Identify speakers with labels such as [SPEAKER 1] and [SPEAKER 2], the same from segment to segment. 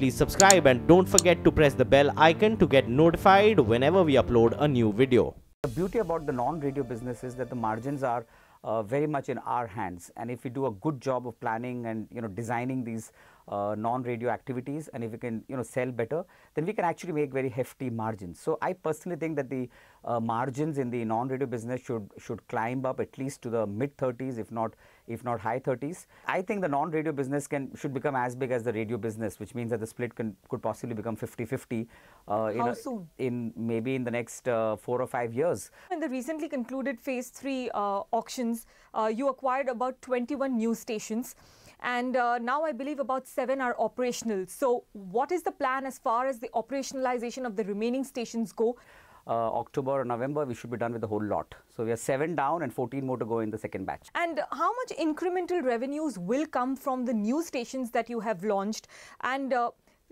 [SPEAKER 1] please subscribe and don't forget to press the bell icon to get notified whenever we upload a new video.
[SPEAKER 2] The beauty about the non-radio business is that the margins are very much in our hands, and if we do a good job of planning and designing these non-radio activities, and if we can sell better, then we can actually make very hefty margins. So I personally think that the margins in the non-radio business should climb up at least to the mid-30s, if not high 30s. I think the non-radio business should become as big as the radio business, which means that the split could possibly become 50-50
[SPEAKER 3] How soon?
[SPEAKER 2] Maybe in the next 4 or 5 years.
[SPEAKER 3] In the recently concluded phase 3 auctions, you acquired about 21 news stations, and now I believe about 7 are operational. So what is the plan as far as the operationalization of the remaining stations go?
[SPEAKER 2] October or November, we should be done with the whole lot. So we are 7 down and 14 more to go in the second batch.
[SPEAKER 3] And how much incremental revenues will come from the new stations that you have launched? And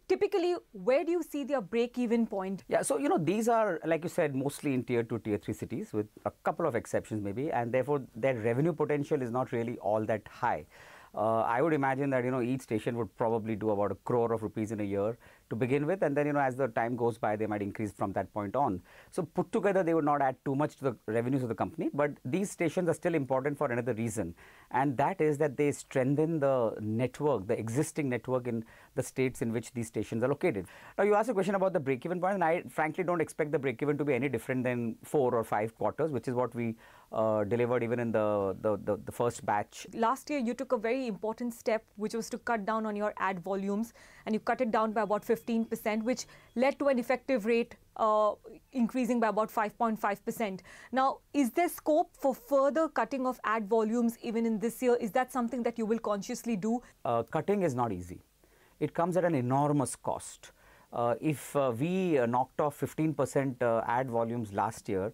[SPEAKER 3] typically, where do you see their break-even point?
[SPEAKER 2] Yeah, so these are, like you said, mostly in tier 2, tier 3 cities, with a couple of exceptions maybe, and therefore their revenue potential is not really all that high. I would imagine that each station would probably do about 1 crore of rupees in a year to begin with, and then as the time goes by, they might increase from that point on. So put together, they would not add too much to the revenues of the company, but these stations are still important for another reason, and that is that they strengthen the network, the existing network in the states in which these stations are located. Now, you asked a question about the break-even point, and I frankly don't expect the break-even to be any different than 4 or 5 quarters, which is what we delivered even in the first batch.
[SPEAKER 3] Last year, you took a very important step, which was to cut down on your ad volumes, and you cut it down by about 15%, which led to an effective rate increasing by about 5.5%. Now, is there scope for further cutting of ad volumes even in this year? Is that something that you will consciously do?
[SPEAKER 2] Cutting is not easy. It comes at an enormous cost. If we knocked off 15% ad volumes last year,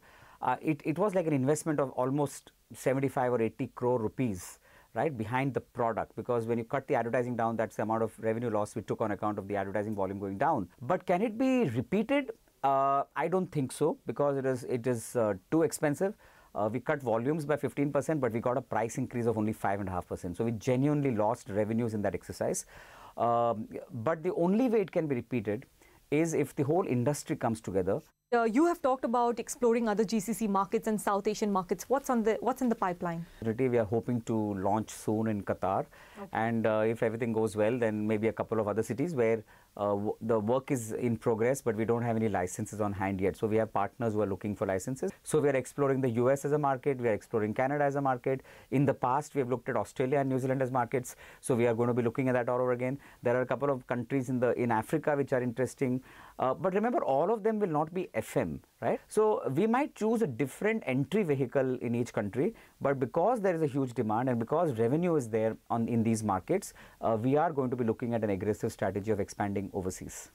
[SPEAKER 2] it was like an investment of almost 75 or 80 crore rupees, right, behind the product, because when you cut the advertising down, that's the amount of revenue loss we took on account of the advertising volume going down. But can it be repeated? I don't think so, because it is too expensive. We cut volumes by 15%, but we got a price increase of only 5.5%. So we genuinely lost revenues in that exercise. But the only way it can be repeated is if the whole industry comes together.
[SPEAKER 3] You have talked about exploring other GCC markets and South Asian markets. What's in the pipeline?
[SPEAKER 2] We are hoping to launch soon in Qatar, okay. And if everything goes well, then maybe a couple of other cities where the work is in progress, but we don't have any licenses on hand yet. So we have partners who are looking for licenses. So we are exploring the US as a market, we are exploring Canada as a market. In the past, we have looked at Australia and New Zealand as markets. So we are going to be looking at that all over again. There are a couple of countries in Africa which are interesting. But remember, all of them will not be FM, right? So we might choose a different entry vehicle in each country, but because there is a huge demand and because revenue is there in these markets, we are going to be looking at an aggressive strategy of expanding overseas.